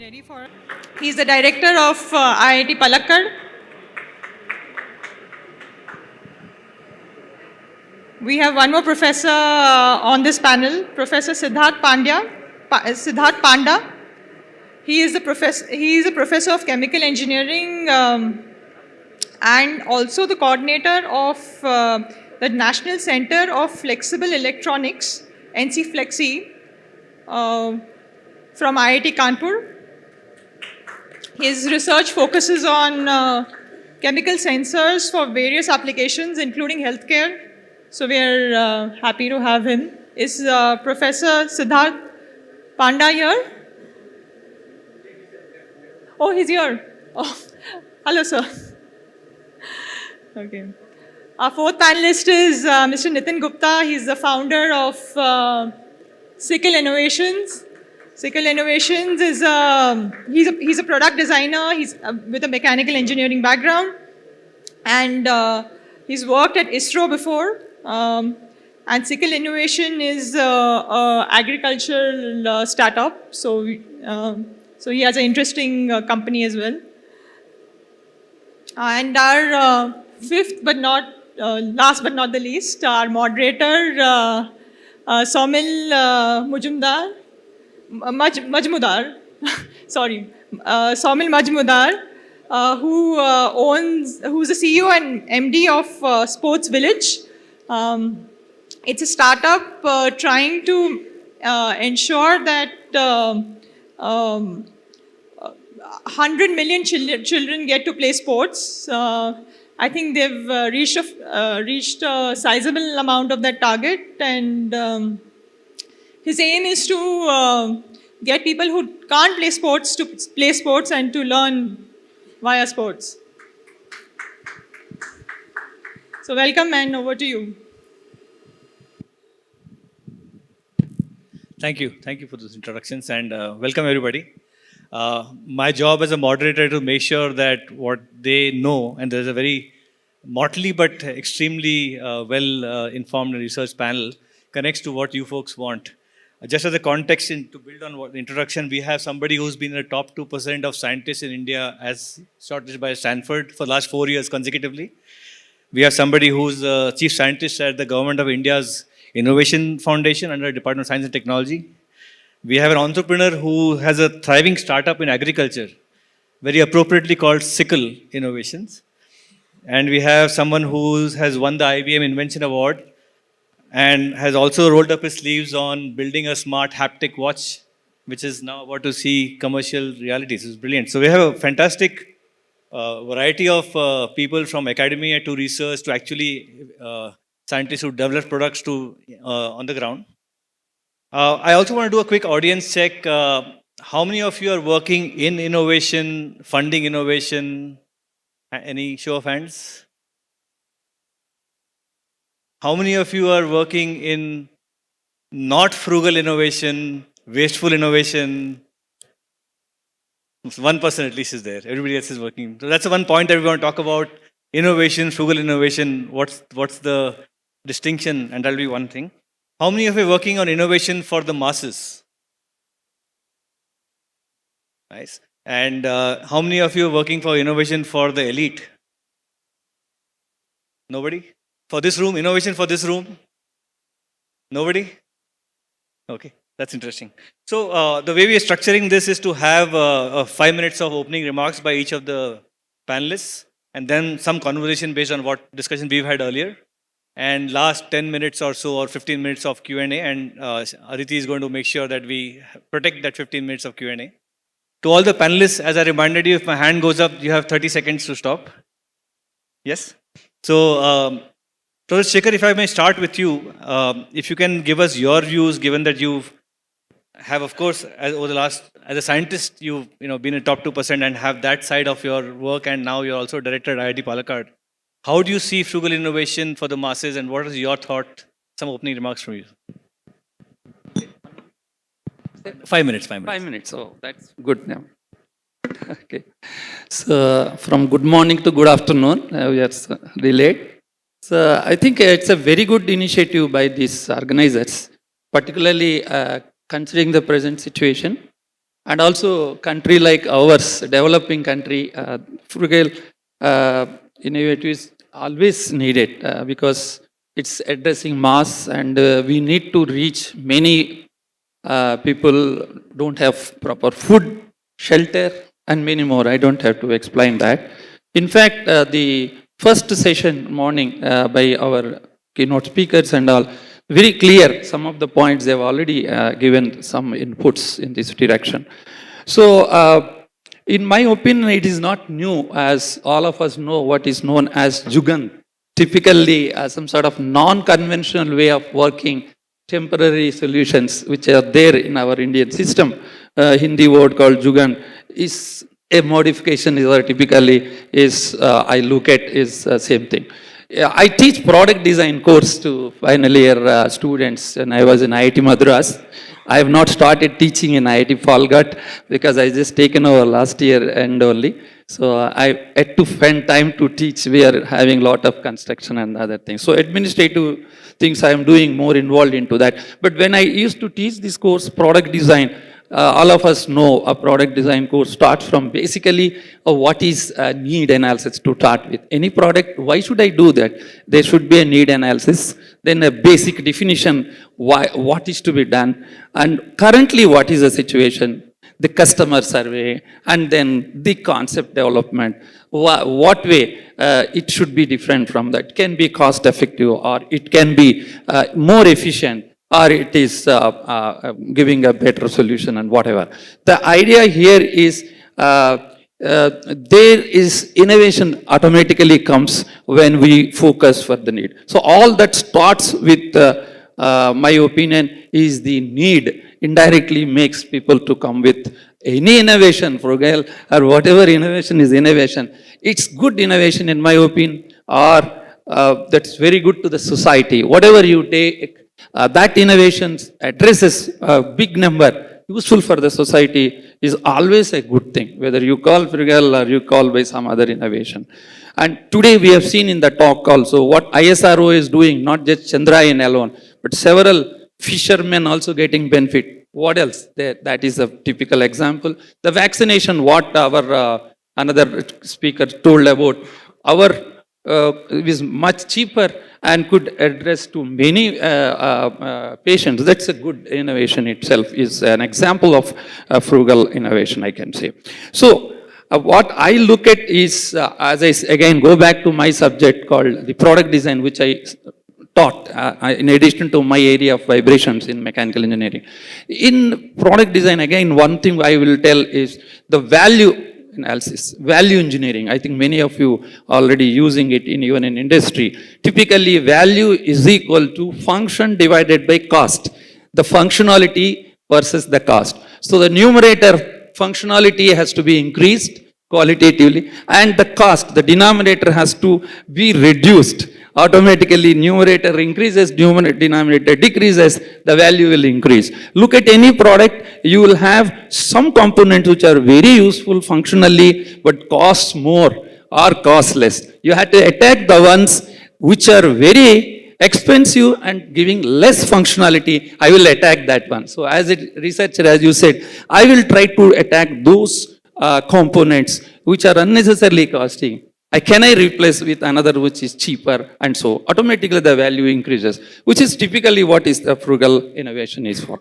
ready for. He's the director of IIT Palakkad. We have one more professor on this panel, Professor Siddharth Panda. He is a professor of chemical engineering and also the coordinator of the National Center of Flexible Electronics, NC Flexi, from IIT Kanpur. His research focuses on chemical sensors for various applications, including healthcare. So we are happy to have him. Is Professor Siddharth Panda here? Oh, he's here. Oh, hello, sir. Okay. Our fourth panelist is Mr. Nitin Gupta. He's the founder of Sickle Innovations. Sickle Innovations is he's a product designer. He's with a mechanical engineering background, and he's worked at ISRO before. And Sickle Innovation is a agricultural startup. So he has an interesting company as well. And our fifth, but not last but not the least, our moderator, Saumil Majmudar, sorry, Saumil Majmudar, who's the CEO and MD of Sportz Village. It's a startup trying to ensure that 100 million children get to play sports. I think they've reached a sizable amount of that target, and his aim is to get people who can't play sports to play sports and to learn via sports. So welcome, and over to you. Thank you for those introductions, and welcome everybody. My job as a moderator to make sure that what they know, and there's a very motley but extremely well-informed research panel, connects to what you folks want. Just as a context, to build on what the introduction, we have somebody who's been in the top 2% of scientists in India as shortlisted by Stanford for the last 4 years consecutively. We have somebody who's the chief scientist at the Government of India's Innovation Foundation under the Department of Science and Technology. We have an entrepreneur who has a thriving startup in agriculture, very appropriately called Sickle Innovations. And we have someone who has won the IBM Invention Award and has also rolled up his sleeves on building a smart haptic watch, which is now about to see commercial realities. It's brilliant. So we have a fantastic variety of people from academia to research to actually scientists who develop products to on the ground. I also want to do a quick audience check. How many of you are working in innovation, funding innovation? Any show of hands? How many of you are working in not frugal innovation, wasteful innovation? One person at least is there. Everybody else is working. So that's the one point that we want to talk about. Innovation, frugal innovation. What's the distinction? And that'll be one thing. How many of you are working on innovation for the masses? Nice. And how many of you are working for innovation for the elite? Nobody? For this room, innovation for this room? Nobody? Okay, that's interesting. So the way we are structuring this is to have 5 minutes of opening remarks by each of the panelists, and then some conversation based on what discussion we've had earlier, and last 10 minutes or so or 15 minutes of Q&A, and Aditi is going to make sure that we protect that 15 minutes of Q&A. To all the panelists, as I reminded you, if my hand goes up, you have 30 seconds to stop. Yes? So, Professor Sekhar, if I may start with you, if you can give us your views, given that you have, of course, as a scientist, you've been in top 2% and have that side of your work, and now you're also director at IIT Palakkad. How do you see frugal innovation for the masses, and what is your thought? Some opening remarks from you. 5 minutes. 5 minutes. Oh, that's good now. Okay. So, from good morning to good afternoon, we are delayed. So, I think it's a very good initiative by these organizers, particularly considering the present situation. And also country like ours, developing country, frugal innovative is always needed because it's addressing mass and we need to reach many people don't have proper food, shelter, and many more. I don't have to explain that. In fact, the first session morning by our keynote speakers and all, very clear. Some of the points they've already given some inputs in this direction. So, in my opinion, it is not new, as all of us know what is known as Jugan. Typically, some sort of non-conventional way of working, temporary solutions which are there in our Indian system. Hindi word called Jugan is a modification. Typically is I look at is same thing. I teach product design course to final year students, and I was in IIT Madras. I have not started teaching in IIT Palakkad because I just taken over last year and only. So I had to spend time to teach. We are having a lot of construction and other things. So administrative things I am doing more involved into that. But when I used to teach this course, product design, all of us know a product design course starts from basically what is need analysis to start with. Any product, why should I do that? There should be a need analysis, then a basic definition, what is to be done, and currently what is the situation, the customer survey, and then the concept development. What way it should be different from that? It can be cost effective, or it can be more efficient, or it is giving a better solution and whatever. The idea here is there is innovation automatically comes when we focus for the need. So all that starts with, my opinion, is the need indirectly makes people to come with any innovation, Frugal, or whatever innovation is innovation. It's good innovation in my opinion, or that's very good to the society. Whatever you take, that innovation addresses a big number, useful for the society, is always a good thing, whether you call Frugal or you call by some other innovation. And today we have seen in the talk also what ISRO is doing, not just Chandrayaan alone, but several fishermen also getting benefit. What else? That is a typical example. The vaccination, what our another speaker told about, our is much cheaper and could address to many patients. That's a good innovation itself, is an example of frugal innovation, I can say. So what I look at is, as I again go back to my subject called the product design, which I taught in addition to my area of vibrations in mechanical engineering. In product design, again, one thing I will tell is the value analysis, value engineering. I think many of you already using it in even in industry. Typically, value is equal to function divided by cost. The functionality versus the cost. So the numerator functionality has to be increased qualitatively, and the cost, the denominator has to be reduced. Automatically numerator increases, denominator decreases, the value will increase. Look at any product, you will have some components which are very useful functionally but cost more or cost less. You have to attack the ones which are very expensive and giving less functionality. I will attack that one. So as a researcher, as you said, I will try to attack those components which are unnecessarily costing. Can I replace with another which is cheaper, and so automatically the value increases, which is typically what is the frugal innovation is for.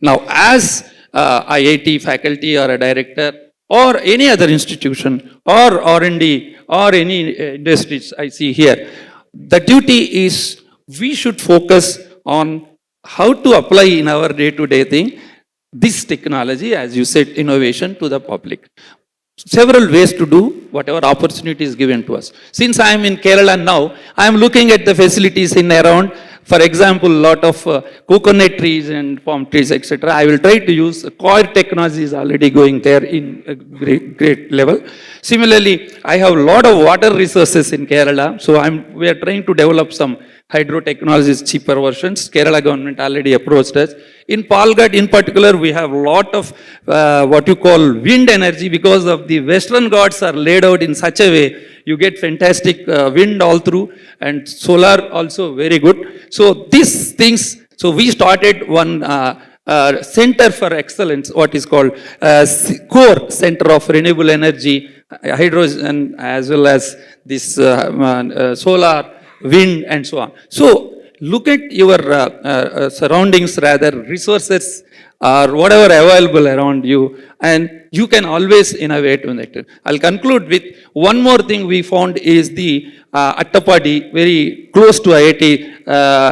Now, as IIT faculty or a director or any other institution or R&D or any industries I see here, the duty is we should focus on how to apply in our day-to-day thing this technology, as you said, innovation to the public. Several ways to do whatever opportunity is given to us. Since I am in Kerala now, I am looking at the facilities in around, for example, lot of coconut trees and palm trees, etc. I will try to use coir technology is already going there in a great level. Similarly, I have a lot of water resources in Kerala, so we are trying to develop some hydro technologies, cheaper versions. Kerala government already approached us. In Palakkad in particular, we have a lot of what you call wind energy, because of the Western Ghats are laid out in such a way, you get fantastic wind all through, and solar also very good. So these things, so we started one center for excellence, what is called core center of renewable energy, hydrogen, as well as this solar, wind, and so on. So look at your surroundings, rather resources or whatever available around you, and you can always innovate with it. I'll conclude with one more thing we found is the Attapadi, very close to IIT,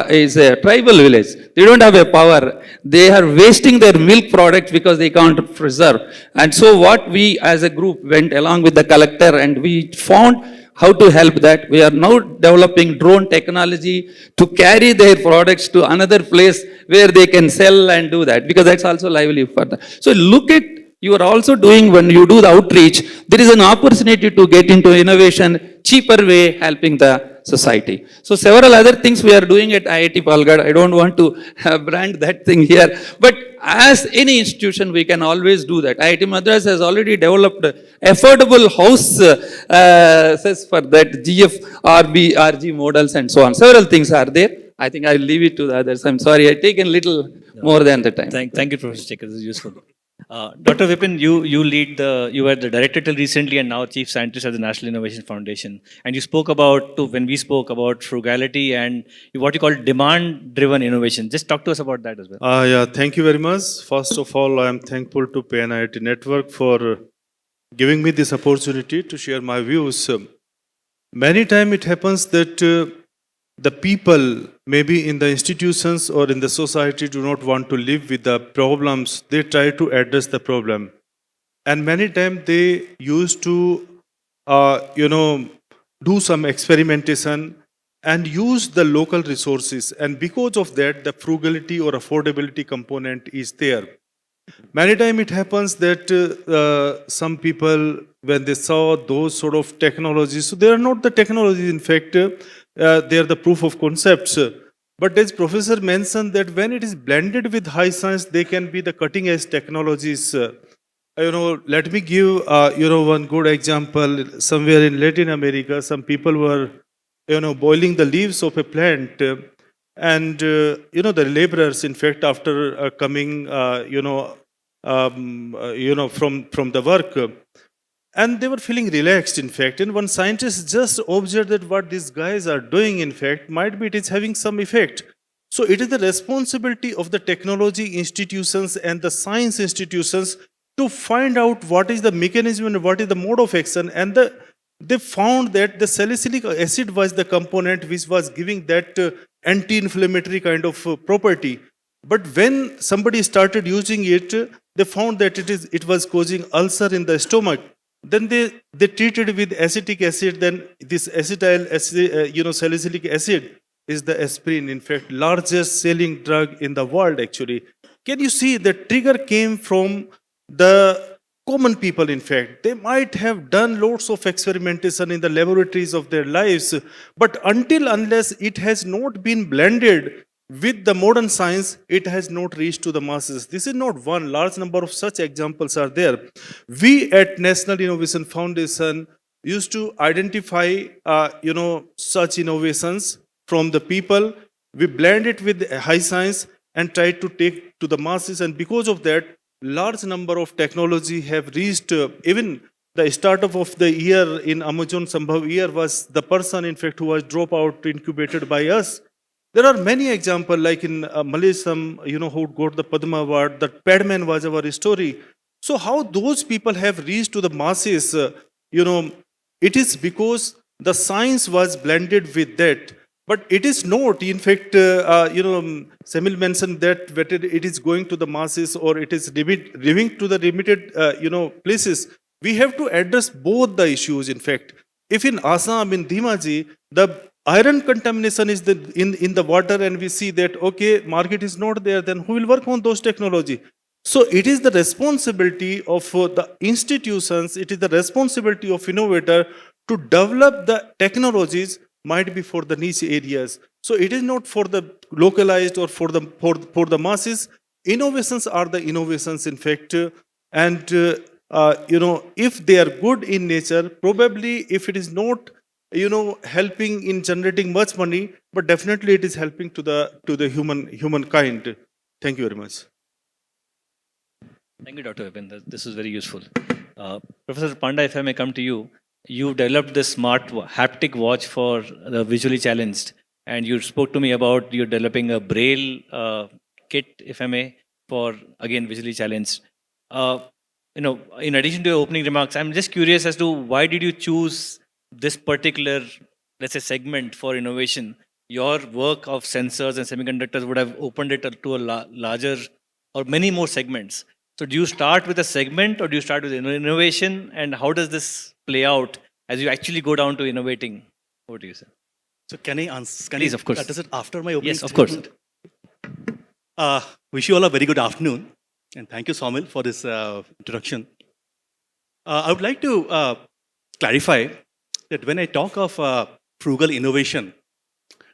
is a tribal village. They don't have a power. They are wasting their milk products because they can't preserve. And so what we as a group went along with the collector, and we found how to help that. We are now developing drone technology to carry their products to another place where they can sell and do that, because that's also livelihood for them. So look at, you are also doing, when you do the outreach, there is an opportunity to get into innovation, cheaper way, helping the society. So several other things we are doing at IIT Palakkad. I don't want to brand that thing here, but as any institution, we can always do that. IIT Madras has already developed affordable house for that, GF, RB, RG models and so on. Several things are there. I think I'll leave it to the others. I'm sorry, I've taken a little more than the time. Thank you, Professor Sekhar. This is useful. Dr. Vipin, you were the director till recently and now chief scientist at the National Innovation Foundation. And you spoke about, when we spoke about frugality and what you call demand-driven innovation. Just talk to us about that as well. Yeah, thank you very much. First of all, I am thankful to PNIT Network for giving me this opportunity to share my views. Many times it happens that the people, maybe in the institutions or in the society, do not want to live with the problems. They try to address the problem. And many times they used to, do some experimentation and use the local resources. And because of that, the frugality or affordability component is there. Many times it happens that some people, when they saw those sort of technologies, so they are not the technologies, in fact, they are the proof of concepts. But as Professor mentioned, that when it is blended with high science, they can be the cutting edge technologies. Let me give, one good example. Somewhere in Latin America, some people were, boiling the leaves of a plant. And, the laborers, in fact, after coming, from the work, and they were feeling relaxed, in fact. And one scientist just observed that what these guys are doing, in fact, might be it is having some effect. So it is the responsibility of the technology institutions and the science institutions to find out what is the mechanism and what is the mode of action. And they found that the salicylic acid was the component which was giving that anti-inflammatory kind of property. But when somebody started using it, they found that it was causing ulcer in the stomach. Then they treated with acetic acid. Then this acetyl acid, salicylic acid is the aspirin, in fact, largest selling drug in the world, actually. Can you see the trigger came from the common people, in fact. They might have done lots of experimentation in the laboratories of their lives, but unless it has not been blended with the modern science, it has not reached to the masses. This is not one. Large number of such examples are there. We at National Innovation Foundation used to identify, such innovations from the people. We blend it with high science and try to take to the masses. And because of that, large number of technology have reached, even the startup of the year in Amazon Sambhav year was the person, in fact, who was dropped out, incubated by us. There are many examples, like in Malaysia, who got the Padma Award, that Padman was our story. So how those people have reached to the masses, it is because the science was blended with that. But it is not, in fact, Saumil mentioned that whether it is going to the masses or it is living to the limited, places. We have to address both the issues, in fact. If in Assam, in Dhimaji, the iron contamination is in the water, and we see that, okay, market is not there, then who will work on those technology? So it is the responsibility of the institutions, it is the responsibility of innovator to develop the technologies, might be for the niche areas. So it is not for the localized or for the masses. Innovations are the innovations, in fact, and if they are good in nature, probably if it is not helping in generating much money, but definitely it is helping to the humankind. Thank you very much. Thank you, Dr. Vipin. This is very useful. Professor Panda, if I may come to you, you developed this smart haptic watch for the visually challenged, and you spoke to me about you developing a braille kit, if I may, for again visually challenged. In addition to your opening remarks, I'm just curious as to why did you choose this particular, let's say, segment for innovation? Your work of sensors and semiconductors would have opened it to a larger or many more segments. So do you start with a segment or do you start with innovation? And how does this play out as you actually go down to innovating? What do you say? So can I answer? Please, of course. Does it after my opening Yes, of course. statement? Wish you all a very good afternoon. And thank you, Saumil, for this introduction. I would like to clarify that when I talk of frugal innovation,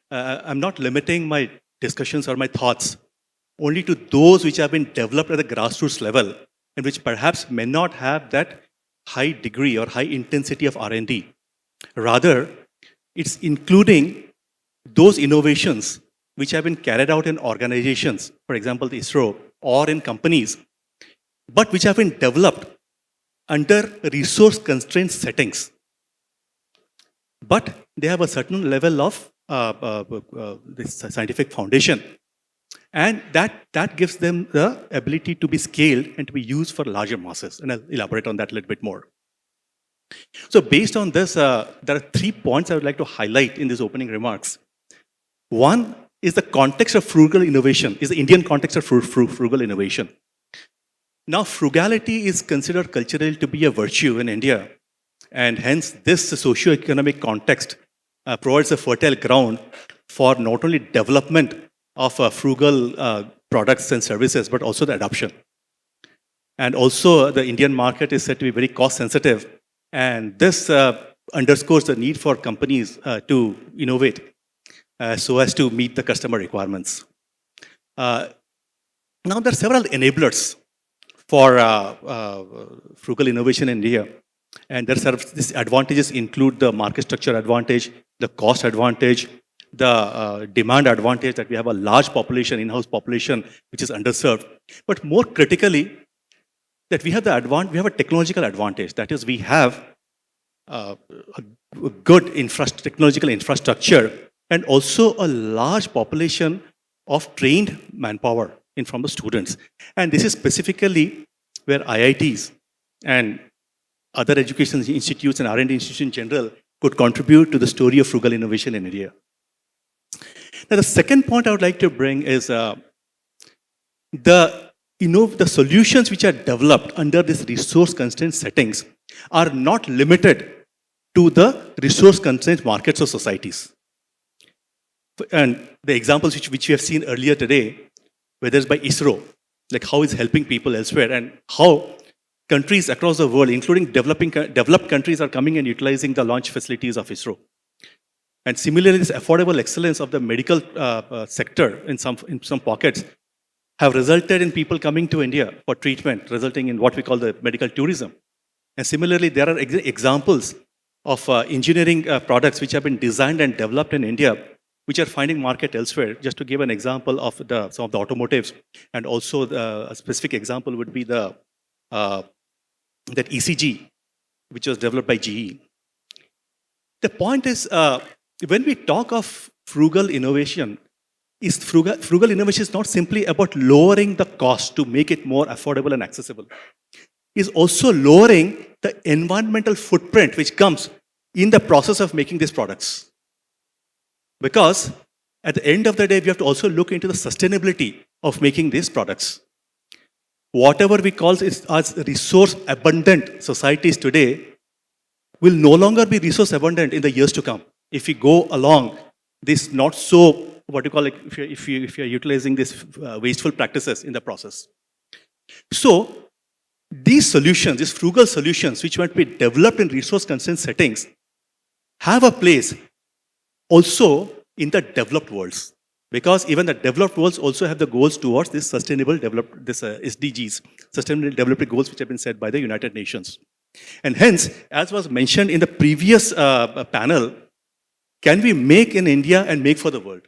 I'm not limiting my discussions or my thoughts only to those which have been developed at the grassroots level and which perhaps may not have that high degree or high intensity of R&D. Rather, it's including those innovations which have been carried out in organizations, for example, the ISRO, or in companies, but which have been developed under resource constraint settings. But they have a certain level of this scientific foundation. And that gives them the ability to be scaled and to be used for larger masses. And I'll elaborate on that a little bit more. So based on this, there are 3 points I would like to highlight in these opening remarks. One is the context of frugal innovation, is the Indian context of frugal innovation. Now, frugality is considered culturally to be a virtue in India. And hence, this socio-economic context provides a fertile ground for not only development of frugal products and services, but also the adoption. And also, the Indian market is said to be very cost sensitive. And this underscores the need for companies to innovate so as to meet the customer requirements. Now, there are several enablers for frugal innovation in India. And these advantages include the market structure advantage, the cost advantage, the demand advantage that we have a large population, in-house population, which is underserved. But more critically, that we have a technological advantage. That is, we have a good technological infrastructure and also a large population of trained manpower from the students. And this is specifically where IITs and other education institutes and R&D institutions in general could contribute to the story of frugal innovation in India. Now, the second point I would like to bring is the solutions which are developed under this resource constraint settings are not limited to the resource constraint markets of societies. And the examples which we have seen earlier today, whether it's by ISRO, like how it's helping people elsewhere, and how countries across the world, including developed countries, are coming and utilizing the launch facilities of ISRO. And similarly, this affordable excellence of the medical sector in some pockets have resulted in people coming to India for treatment, resulting in what we call the medical tourism. And similarly, there are examples of engineering products which have been designed and developed in India, which are finding market elsewhere. Just to give an example of some of the automotives, and also a specific example would be that ECG, which was developed by GE. The point is, when we talk of frugal innovation, frugal innovation is not simply about lowering the cost to make it more affordable and accessible. It's also lowering the environmental footprint which comes in the process of making these products. Because at the end of the day, we have to also look into the sustainability of making these products. Whatever we call it as resource abundant societies today will no longer be resource abundant in the years to come. If we go along this not so, what you call it, if you're utilizing these wasteful practices in the process. So these solutions, these frugal solutions, which might be developed in resource constraint settings, have a place also in the developed worlds. Because even the developed worlds also have the goals towards this sustainable SDGs, sustainable development goals, which have been set by the United Nations. And hence, as was mentioned in the previous panel, can we make in India and make for the world?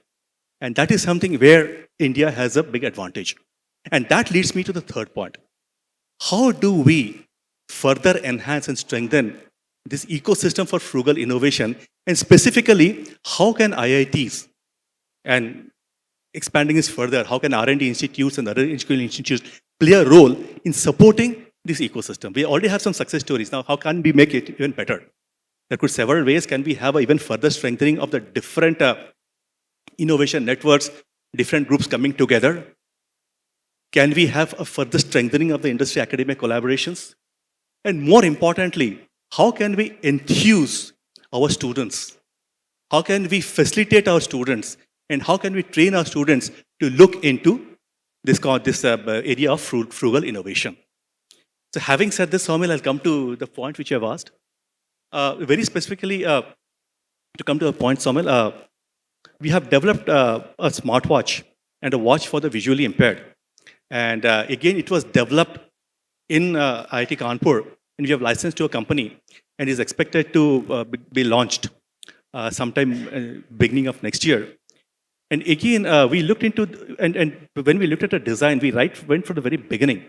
And that is something where India has a big advantage. And that leads me to the third point. how do we further enhance and strengthen this ecosystem for frugal innovation? And specifically, how can IITs and expanding this further, how can R&D institutes and other educational institutes play a role in supporting this ecosystem? We already have some success stories. Now, how can we make it even better? There could several ways. Can we have a even further strengthening of the different innovation networks, different groups coming together? Can we have a further strengthening of the industry academic collaborations? And more importantly, how can we enthuse our students? How can we facilitate our students? And how can we train our students to look into this area of frugal innovation? So having said this, Saumil, I'll come to the point which you have asked. Very specifically, to come to a point, Saumil, we have developed a smartwatch and a watch for the visually impaired. And again, it was developed in IIT Kanpur, and we have licensed to a company, and is expected to be launched sometime beginning of next year. And again, we looked into, and when we looked at the design, we went from the very beginning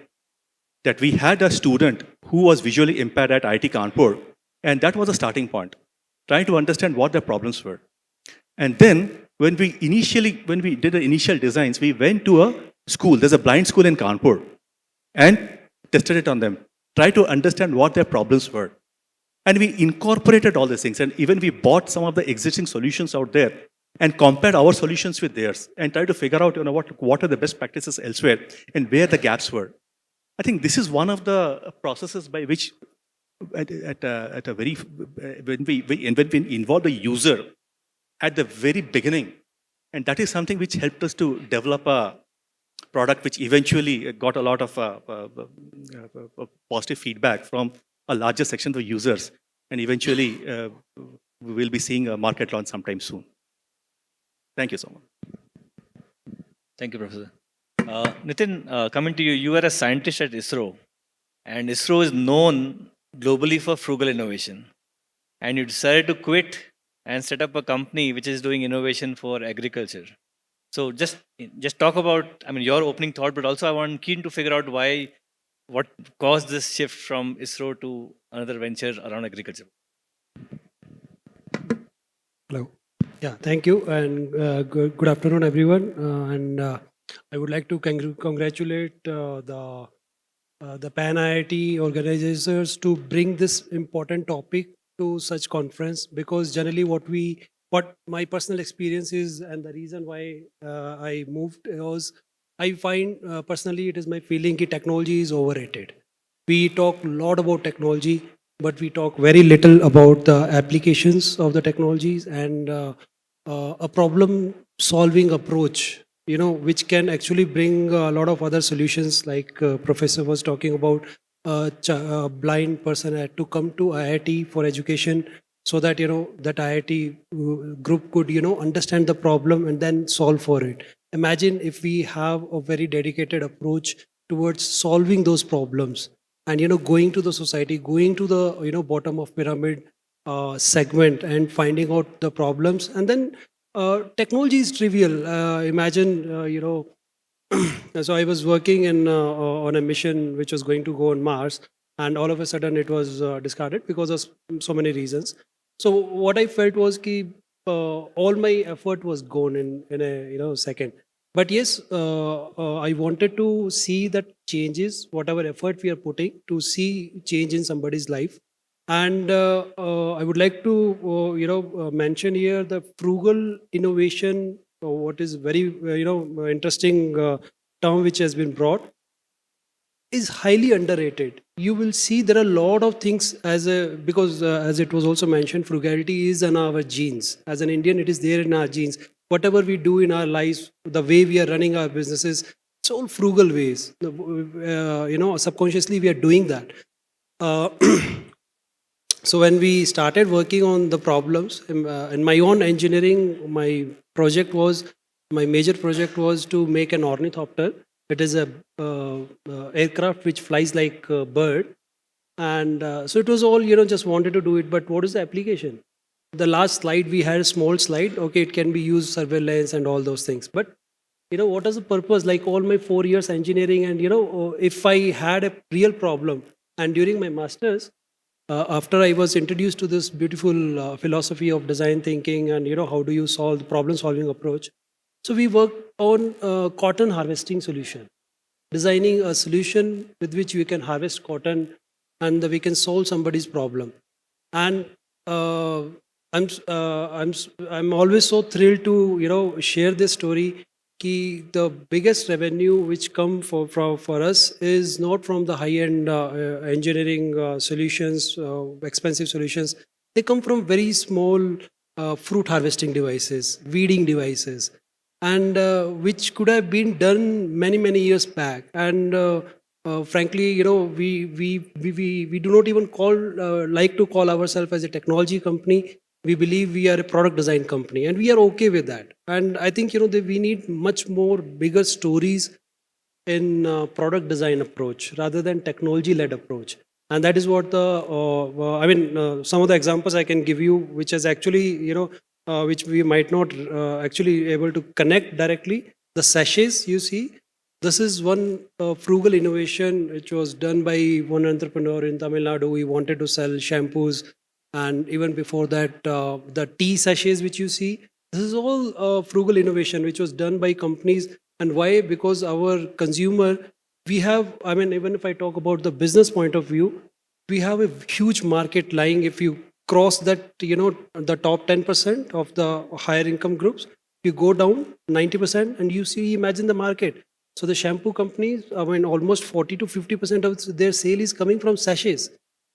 that we had a student who was visually impaired at IIT Kanpur, and that was a starting point, trying to understand what their problems were. And then, when we did the initial designs, we went to a school. There's a blind school in Kanpur, and tested it on them, tried to understand what their problems were. And we incorporated all these things, and even we bought some of the existing solutions out there and compared our solutions with theirs and tried to figure out what are the best practices elsewhere and where the gaps were. I think this is one of the processes by which when we involve the user at the very beginning, and that is something which helped us to develop a product which eventually got a lot of positive feedback from a larger section of the users, and eventually we will be seeing a market launch sometime soon. Thank you so much. Thank you, Professor. Nitin, coming to you, you are a scientist at ISRO, and ISRO is known globally for frugal innovation. And you decided to quit and set up a company which is doing innovation for agriculture. So just talk about, your opening thought, but also I want keen to figure out what caused this shift from ISRO to another venture around agriculture. Hello. Yeah, thank you, and good afternoon, everyone. And I would like to congratulate the Pan IIT organizers to bring this important topic to such conference, because generally what my personal experience is, and the reason why I moved was, I find personally it is my feeling that technology is overrated. We talk a lot about technology, but we talk very little about the applications of the technologies and a problem solving approach, which can actually bring a lot of other solutions, like Professor was talking about. A blind person had to come to IIT for education, so that that IIT group could understand the problem and then solve for it. Imagine if we have a very dedicated approach towards solving those problems, and going to the society, going to the bottom of pyramid segment and finding out the problems. And then technology is trivial. Imagine so I was working on a mission which was going to go on Mars, and all of a sudden it was discarded because of so many reasons. So what I felt was that all my effort was gone in a second. But yes, I wanted to see that changes, whatever effort we are putting, to see change in somebody's life. And I would like to mention here the frugal innovation. What is very interesting term which has been brought is highly underrated. You will see there are a lot of things because as it was also mentioned, frugality is in our genes. As an Indian, it is there in our genes. Whatever we do in our lives, the way we are running our businesses, it's all frugal ways. Subconsciously we are doing that. So when we started working on the problems in my own engineering, my major project was to make an ornithopter. It is a aircraft which flies like a bird, and so it was all just wanted to do it. But what is the application? The last slide we had a small slide. Okay, it can be used surveillance and all those things. But what is the purpose? Like all my 4 years engineering, and if I had a real problem, and during my masters, after I was introduced to this beautiful philosophy of design thinking, and how do you solve the problem-solving approach. So we worked on cotton harvesting solution, designing a solution with which we can harvest cotton, and we can solve somebody's problem. And I'm always so thrilled to share this story. Ki the biggest revenue which come for us is not from the high-end engineering solutions, expensive solutions. They come from very small fruit harvesting devices, weeding devices, and which could have been done many years back. And frankly, we do not even like to call ourselves as a technology company. We believe we are a product design company, and we are okay with that. And I think that we need much more bigger stories in product design approach rather than technology led approach. And that is what some of the examples I can give you, which is actually which we might not actually able to connect directly. The sachets you see, this is one frugal innovation which was done by one entrepreneur in Tamil Nadu. He wanted to sell shampoos. And even before that, the tea sachets which you see, this is all frugal innovation which was done by companies. And why? Because our consumer, we have, even if I talk about the business point of view, we have a huge market lying. If you cross that, the top 10% of the higher income groups, you go down 90% and you see, imagine the market. So the shampoo companies, almost 40 to 50% of their sale is coming from sachets.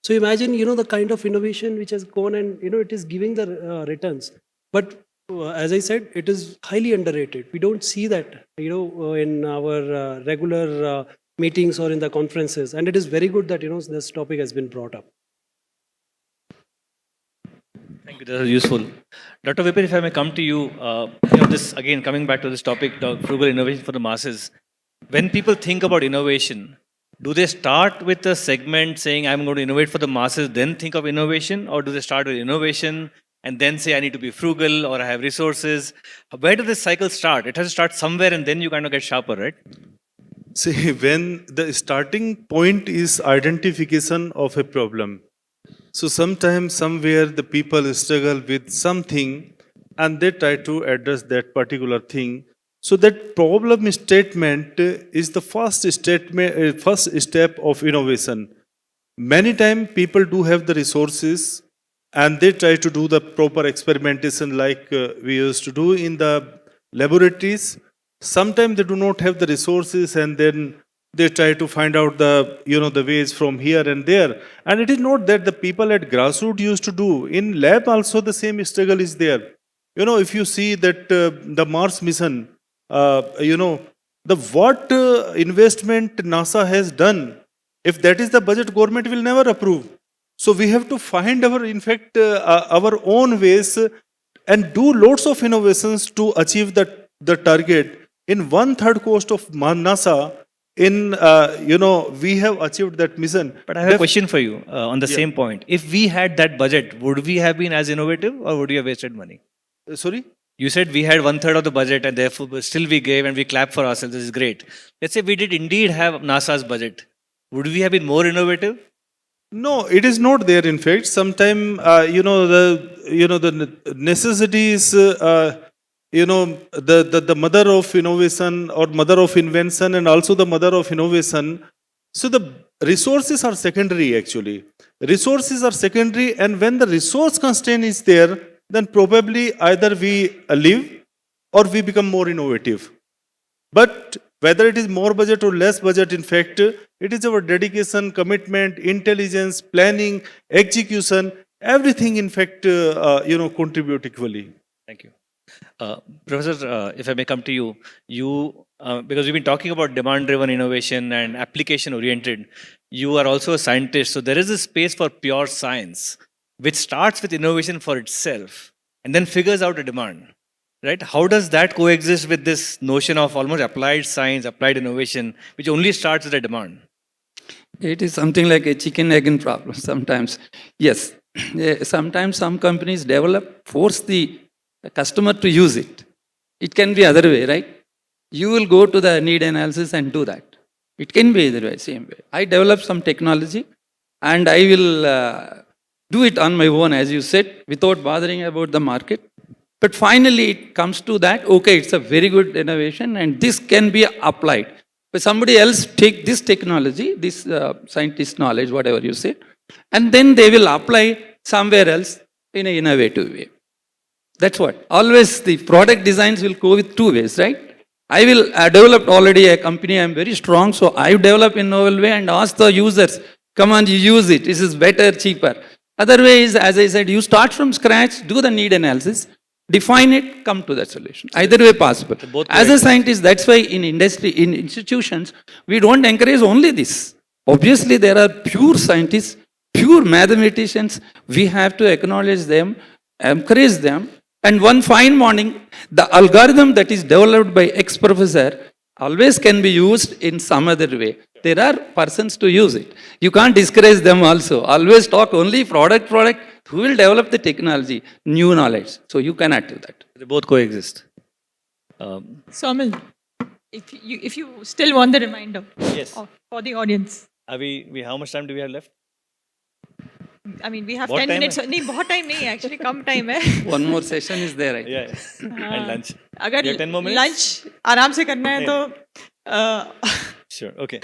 So imagine, the kind of innovation which has gone, and, it is giving the returns. But as I said, it is highly underrated. We don't see that, in our regular meetings or in the conferences. And it is very good that, this topic has been brought up. Thank you. That was useful. Dr. Vipin, if I may come to you, this again, coming back to this topic, frugal innovation for the masses. When people think about innovation, do they start with a segment saying, I'm going to innovate for the masses, then think of innovation? Or do they start with innovation and then say, I need to be frugal or I have resources? Where does this cycle start? It has to start somewhere and then you kind of get sharper, right? See, when the starting point is identification of a problem. So sometimes, somewhere, the people struggle with something and they try to address that particular thing. So that problem statement is the first step of innovation. Many times people do have the resources and they try to do the proper experimentation like we used to do in the laboratories. Sometimes they do not have the resources and then they try to find out the ways from here and there. And it is not that the people at grassroots used to do. In lab also the same struggle is there. If you see that the Mars mission, what investment NASA has done, if that is the budget, government will never approve. So we have to find our own ways and do lots of innovations to achieve the target. In 1/3 cost of NASA, we have achieved that mission. But I have a question for you on the same point. If we had that budget, would we have been as innovative or would we have wasted money? Sorry? You said we had 1/3 of the budget and therefore still we gave and we clap for ourselves. This is great. Let's say we did indeed have NASA's budget. Would we have been more innovative? No, it is not there. In fact, sometimes the necessities, the mother of innovation or mother of invention and also the mother of innovation. So the resources are secondary actually. Resources are secondary, and when the resource constraint is there, then probably either we live or we become more innovative. But whether it is more budget or less budget, in fact, it is our dedication, commitment, intelligence, planning, execution, everything in fact, contribute equally. Thank you. Professor, if I may come to you, because we've been talking about demand-driven innovation and application-oriented, you are also a scientist. So there is a space for pure science, which starts with innovation for itself and then figures out a demand, right? How does that coexist with this notion of almost applied science, applied innovation, which only starts with a demand? It is something like a chicken egg problem sometimes. Yes, sometimes some companies force the customer to use it. It can be other way, right? you will go to the need analysis and do that. It can be either way, same way. I develop some technology and I will do it on my own, as you said, without bothering about the market. But finally, it comes to that, okay, it's a very good innovation and this can be applied. But somebody else take this technology, this scientist knowledge, whatever you say, and then they will apply somewhere else in an innovative way. That's what. Always the product designs will go with two ways, right? I developed already a company, I'm very strong, so I develop in novel way and ask the users, come on, you use it, this is better, cheaper. Other way is, as I said, you start from scratch, do the need analysis, define it, come to that solution. Either way possible. As a scientist, that's why in industry, in institutions, we don't encourage only this. Obviously, there are pure scientists, pure mathematicians. We have to acknowledge them, encourage them. And one fine morning, the algorithm that is developed by ex-professor always can be used in some other way. There are persons to use it. You can't discourage them also. Always talk only product. Who will develop the technology, new knowledge. So you cannot do that. They both coexist. Saumil, if you still want the reminder Yes. for the audience. How much time do we have left? I mean, we have बहुत 10 time minutes. है? नहीं, बहुत time नहीं है. Actually, कम time है. One more session is there, I think. Yeah. And lunch. अगर We have 10 more minutes? lunch आराम से करना है तो Sure. Okay.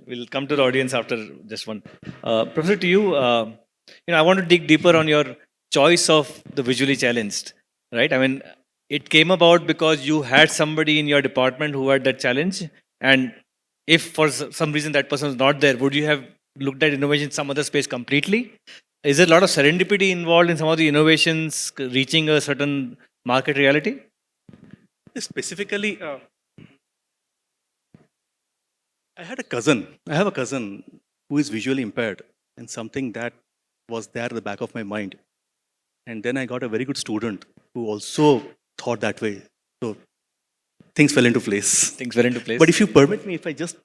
We'll come to the audience after just one. Professor, to you, I want to dig deeper on your choice of the visually challenged, right? I mean, it came about because you had somebody in your department who had that challenge, and if for some reason that person was not there, would you have looked at innovation in some other space completely? Is there a lot of serendipity involved in some of the innovations reaching a certain market reality? Specifically, I have a cousin who is visually impaired, and something that was there at the back of my mind. And then I got a very good student who also thought that way. So things fell into place. Things were into place. But if you permit me, if I just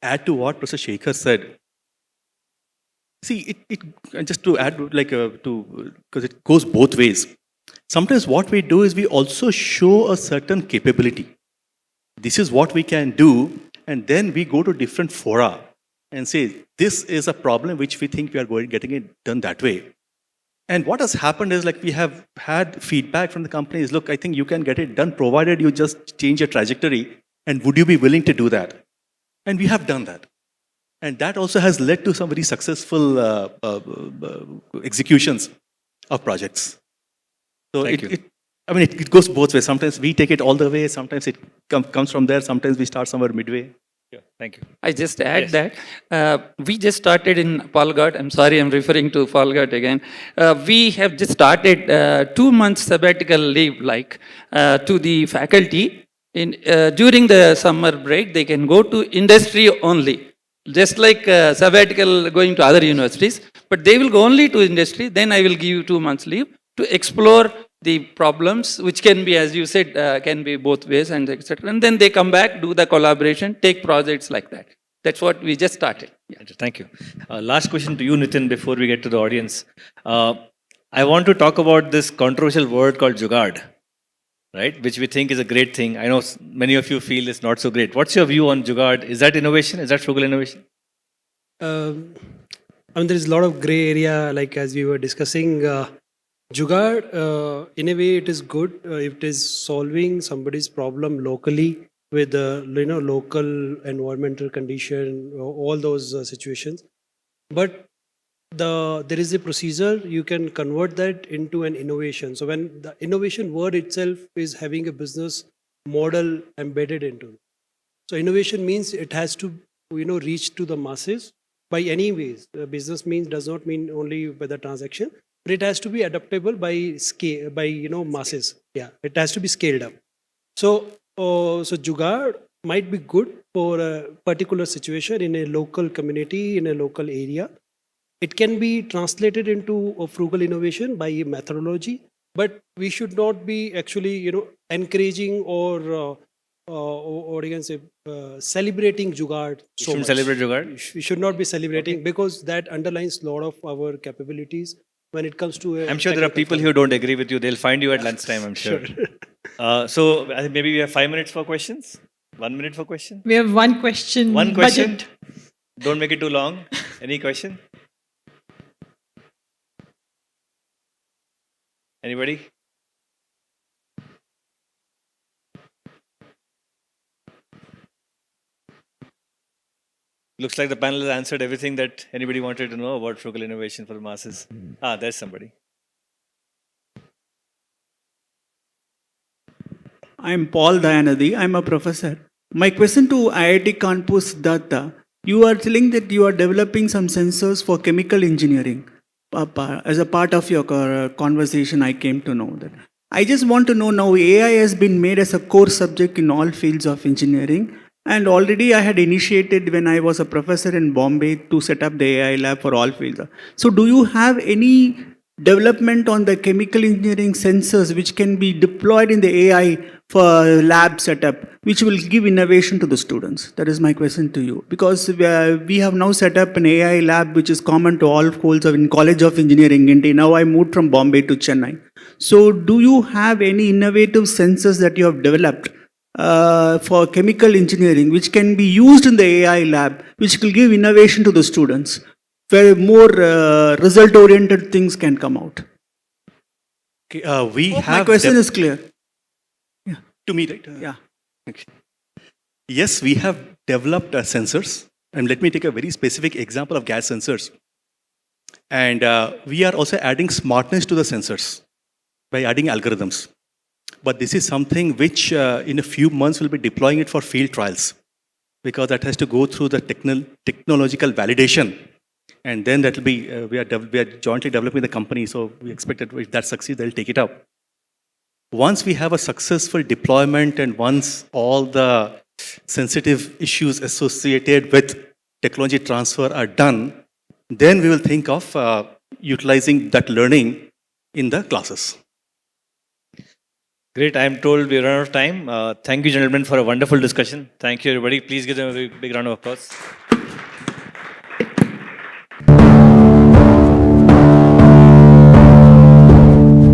add to what Professor Sekhar said, see, and just to add, because it goes both ways. Sometimes what we do is we also show a certain capability. This is what we can do, and then we go to different fora and say, this is a problem which we think we are getting it done that way. And what has happened is, like, we have had feedback from the companies, look, I think you can get it done provided you just change your trajectory, and would you be willing to do that? And we have done that. And that also has led to some very successful executions of projects. So it goes both ways. Sometimes we take it all the way, sometimes it comes from there, sometimes we start somewhere midway. Yeah, thank you. I just add that we just started in Palakkad. I'm sorry, I'm referring to Palakkad again. We have just started 2 months sabbatical leave, to the faculty. During the summer break, they can go to industry only. Just like sabbatical going to other universities, but they will go only to industry. Then I will give you 2 months leave to explore the problems, which can be, as you said, can be both ways and etc. And then they come back, do the collaboration, take projects like that. That's what we just started. Yeah. Thank you. Last question to you, Nitin, before we get to the audience. I want to talk about this controversial word called jugaad, right? Which we think is a great thing. I know many of you feel it's not so great. What's your view on jugaad? Is that innovation? Is that frugal innovation? I mean, there is a lot of gray area, like as we were discussing. Jugaad, in a way, it is good if it is solving somebody's problem locally with local environmental condition, all those situations. But there is a procedure, you can convert that into an innovation. So when the innovation word itself is having a business model embedded into it. So innovation means it has to reach to the masses by any ways. Business means does not mean only by the transaction, but it has to be adaptable by scale, by masses. Yeah, it has to be scaled up. So jugaad might be good for a particular situation in a local community, in a local area. It can be translated into a frugal innovation by a methodology, but we should not be actually, encouraging or you can say celebrating jugaad. You shouldn't celebrate jugaad? We should not be celebrating because that underlines a lot of our capabilities when it comes to. I'm sure there are people who don't agree with you. They'll find you at lunchtime, I'm sure. So I think maybe we have 5 minutes for questions. 1 minute for question. We have one question. One question. Budget. Don't make it too long. Any question? Anybody? Looks like the panel has answered everything that anybody wanted to know about frugal innovation for the masses. There's somebody. I'm Paul Dayanadi. I'm a professor. My question to IIT Kanpur, Siddhartha, you are telling that you are developing some sensors for chemical engineering. As a part of your conversation, I came to know that. I just want to know now, AI has been made as a core subject in all fields of engineering. And already I had initiated when I was a professor in Bombay to set up the AI lab for all fields. So do you have any development on the chemical engineering sensors which can be deployed in the AI for lab setup, which will give innovation to the students? That is my question to you. Because we have now set up an AI lab which is common to all schools in College of Engineering India. Now I moved from Bombay to Chennai. So do you have any innovative sensors that you have developed for chemical engineering which can be used in the AI lab, which will give innovation to the students, where more result-oriented things can come out? Okay, we Hope have my question is clear. to me, right? Yeah. Okay. Yes, we have developed sensors, and let me take a very specific example of gas sensors. And we are also adding smartness to the sensors by adding algorithms. But this is something which in a few months we'll be deploying it for field trials, because that has to go through the technological validation. And then that will be, we are jointly developing the company, so we expect that if that succeeds, they'll take it up. Once we have a successful deployment and once all the sensitive issues associated with technology transfer are done, then we will think of utilizing that learning in the classes. Great. I'm told we're out of time. Thank you, gentlemen, for a wonderful discussion. Thank you, everybody. Please give them a big round of applause.